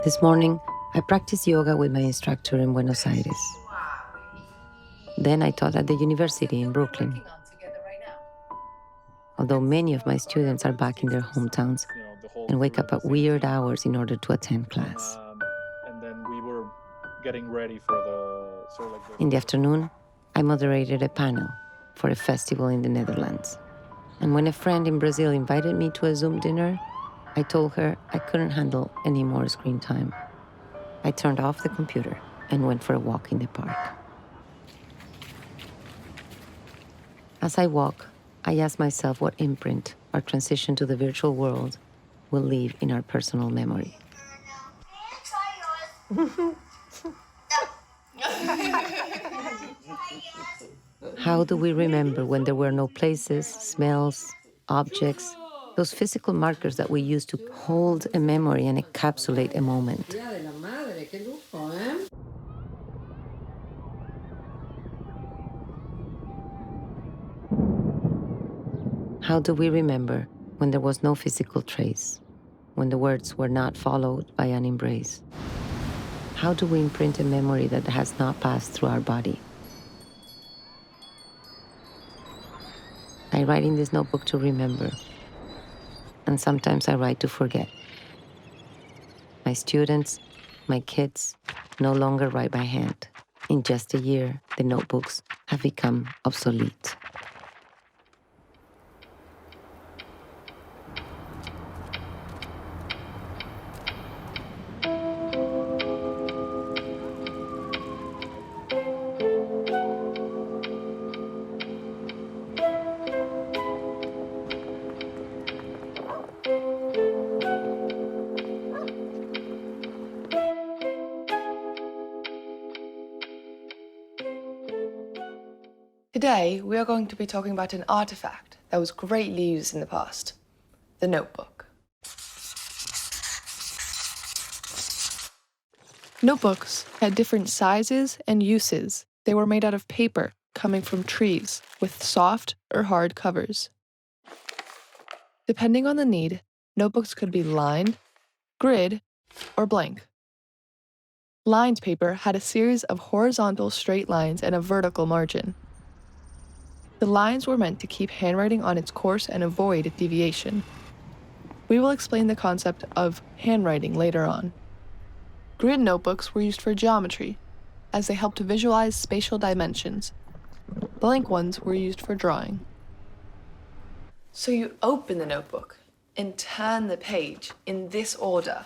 This morning, I practiced yoga with my instructor in Buenos Aires. Then I taught at the university in Brooklyn. Although many of my students are back in their hometowns and wake up at weird hours in order to attend class. And then we were getting ready for In the afternoon, I moderated a panel for a festival in the Netherlands. And when a friend in Brazil invited me to a Zoom dinner, I told her I couldn't handle any more screen time. I turned off the computer and went for a walk in the park. As I walk, I ask myself what imprint our transition to the virtual world will leave in our personal memory. How do we remember when there were no places, smells, objects, those physical markers that we use to hold a memory and encapsulate a moment? How do we remember when there was no physical trace, when the words were not followed by an embrace? How do we imprint a memory that has not passed through our body? I write in this notebook to remember, and sometimes I write to forget. My students, my kids, no longer write by hand. In just a year, the notebooks have become obsolete. Today, we are going to be talking about an artifact that was greatly used in the past, the notebook. Notebooks had different sizes and uses. They were made out of paper coming from trees with soft or hard covers. Depending on the need, notebooks could be lined, grid, or blank. Lined paper had a series of horizontal straight lines and a vertical margin. The lines were meant to keep handwriting on its course and avoid deviation. We will explain the concept of handwriting later on. Grid notebooks were used for geometry, as they helped to visualize spatial dimensions. Blank ones were used for drawing. So you open the notebook and turn the page in this order.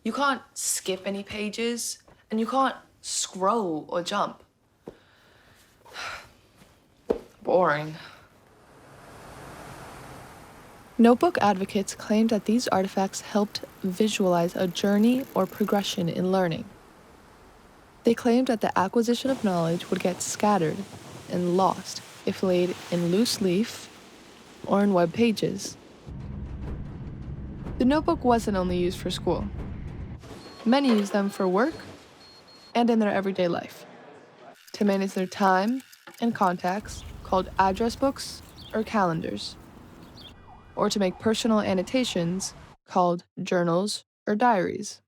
You can't skip any pages, and you can't scroll or jump. Boring. Notebook advocates claimed that these artifacts helped visualize a journey or progression in learning. They claimed that the acquisition of knowledge would get scattered and lost if laid in loose leaf or in web pages. The notebook wasn't only used for school. Many used them for work and in their everyday life, to manage their time and contacts, called address books or calendars, or to make personal annotations called journals or diaries.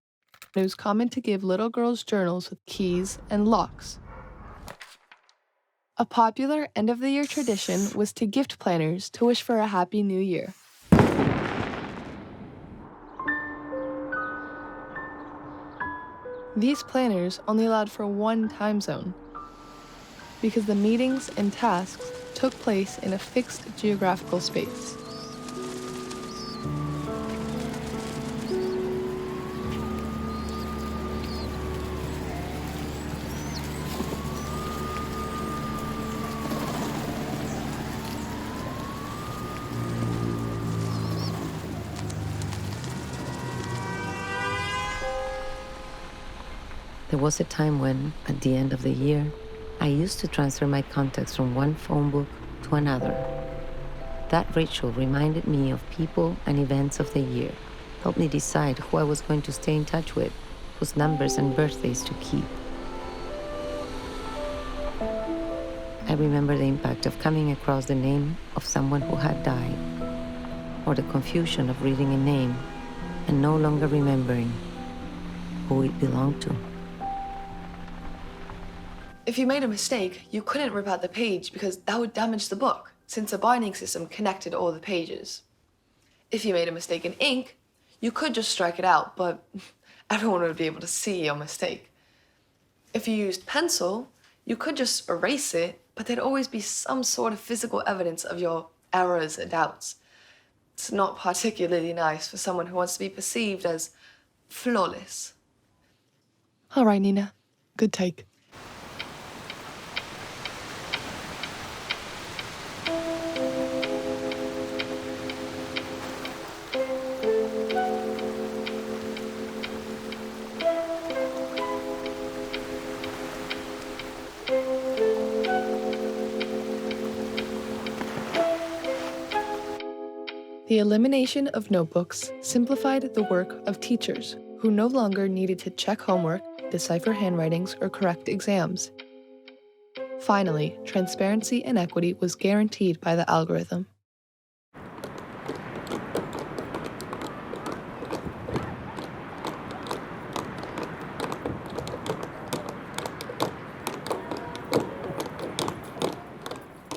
It was common to give little girls journals with keys and locks. A popular end-of-the-year tradition was to gift planners to wish for a happy new year. These planners only allowed for one time zone, because the meetings and tasks took place in a fixed geographical space. There was a time when, at the end of the year, I used to transfer my contacts from one phone book to another. That ritual reminded me of people and events of the year, helped me decide who I was going to stay in touch with, whose numbers and birthdays to keep. I remember the impact of coming across the name of someone who had died, or the confusion of reading a name and no longer remembering who it belonged to. If you made a mistake, you couldn't rip out the page because that would damage the book, since a binding system connected all the pages. If you made a mistake in ink, you could just strike it out, but everyone would be able to see your mistake. If you used pencil, you could just erase it, but there'd always be some sort of physical evidence of your errors and doubts. It's not particularly nice for someone who wants to be perceived as flawless. All right, Nina. Good take. The elimination of notebooks simplified the work of teachers who no longer needed to check homework, decipher handwritings, or correct exams. Finally, transparency and equity was guaranteed by the algorithm.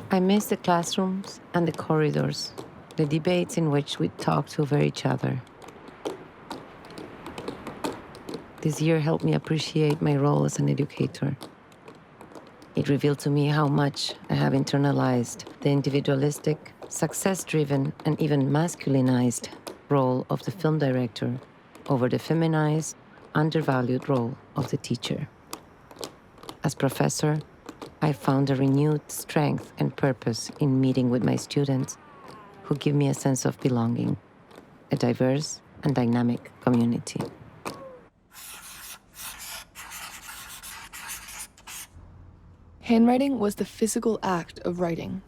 I miss the classrooms and the corridors, the debates in which we talked over each other. This year helped me appreciate my role as an educator. It revealed to me how much I have internalized the individualistic, success-driven, and even masculinized role of the film director over the feminized, undervalued role of the teacher. As professor, I found a renewed strength and purpose in meeting with my students who give me a sense of belonging, a diverse and dynamic community. Handwriting was the physical act of writing.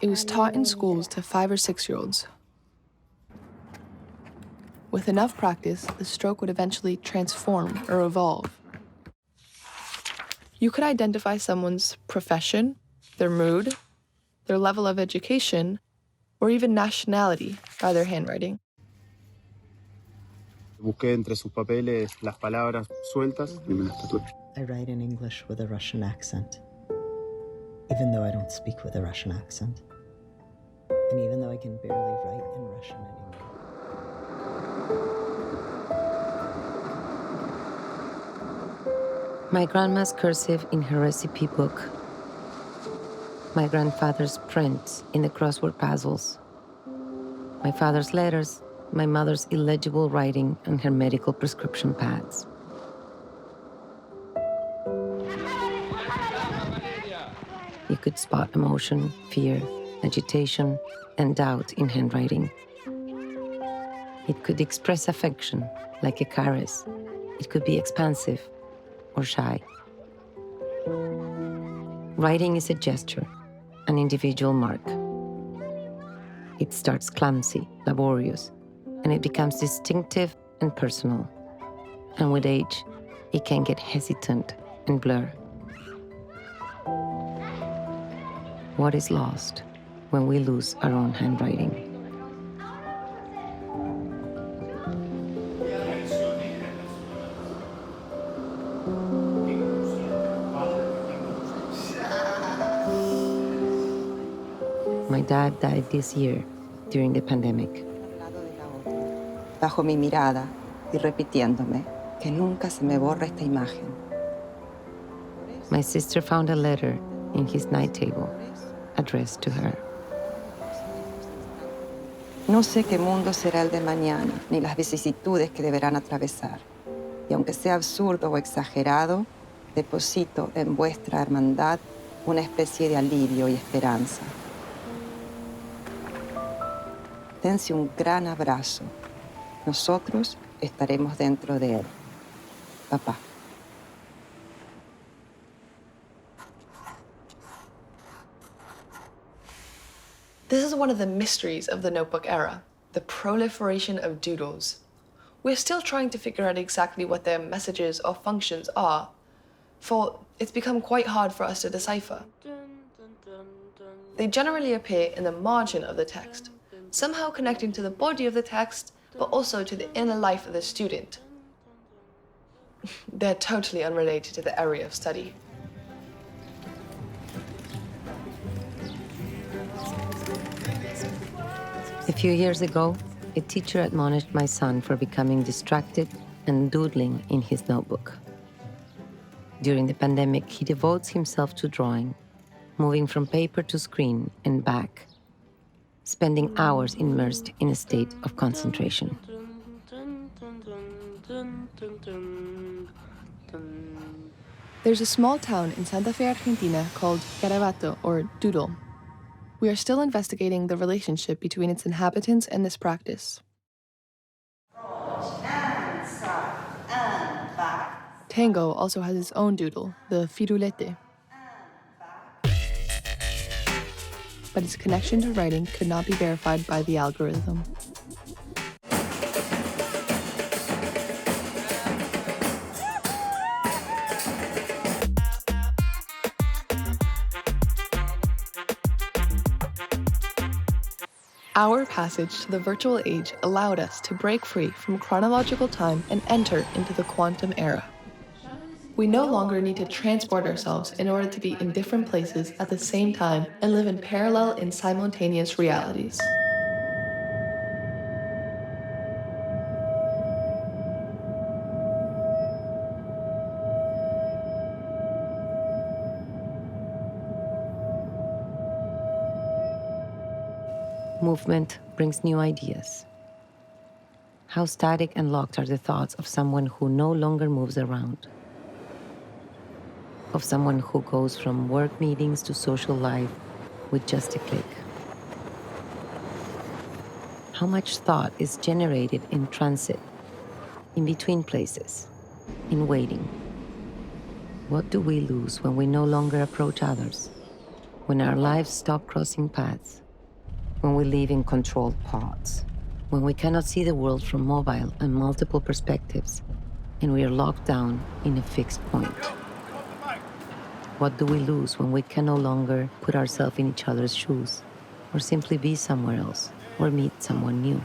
It was taught in schools to 5 or 6-year-olds. With enough practice, the stroke would eventually transform or evolve. You could identify someone's profession, their mood, their level of education, or even nationality by their handwriting. Busqué entre sus papeles las palabras sueltas y me las tatué. I write in English with a Russian accent, even though I don't speak with a Russian accent. And even though I can barely write in Russian anymore. My grandma's cursive in her recipe book. My grandfather's prints in the crossword puzzles. My father's letters, my mother's illegible writing on her medical prescription pads. You could spot emotion, fear, agitation, and doubt in handwriting. It could express affection, like a caress. It could be expansive or shy. Writing is a gesture, an individual mark. It starts clumsy, laborious, and it becomes distinctive and personal. And with age, it can get hesitant and blur. What is lost when we lose our own handwriting? My dad died this year during the pandemic. Bajo mi mirada y repitiéndome que nunca se me borra esta imagen. My sister found a letter in his night table addressed to her. No sé qué mundo será el de mañana, ni las vicisitudes que deberán atravesar. Y aunque sea absurdo o exagerado, deposito en vuestra hermandad una especie de alivio y esperanza. Dense un gran abrazo. Nosotros estaremos dentro de él. Papá. This is one of the mysteries of the notebook era, the proliferation of doodles. We're still trying to figure out exactly what their messages or functions are, for it's become quite hard for us to decipher. They generally appear in the margin of the text, somehow connecting to the body of the text, but also to the inner life of the student. They're totally unrelated to the area of study. A few years ago, a teacher admonished my son for becoming distracted and doodling in his notebook. During the pandemic, he devotes himself to drawing, moving from paper to screen and back, spending hours immersed in a state of concentration. There's a small town in Santa Fe, Argentina called Garabato, or Doodle. We are still investigating the relationship between its inhabitants and this practice. Tango also has its own doodle, the firulete. But its connection to writing could not be verified by the algorithm. Our passage to the virtual age allowed us to break free from chronological time and enter into the quantum era. We no longer need to transport ourselves in order to be in different places at the same time and live in parallel and simultaneous realities. Movement brings new ideas. How static and locked are the thoughts of someone who no longer moves around? Of someone who goes from work meetings to social life with just a click? How much thought is generated in transit, in between places, in waiting? What do we lose when we no longer approach others? When our lives stop crossing paths? When we live in controlled pods? When we cannot see the world from mobile and multiple perspectives, and we are locked down in a fixed point? What do we lose when we can no longer put ourselves in each other's shoes, or simply be somewhere else, or meet someone new?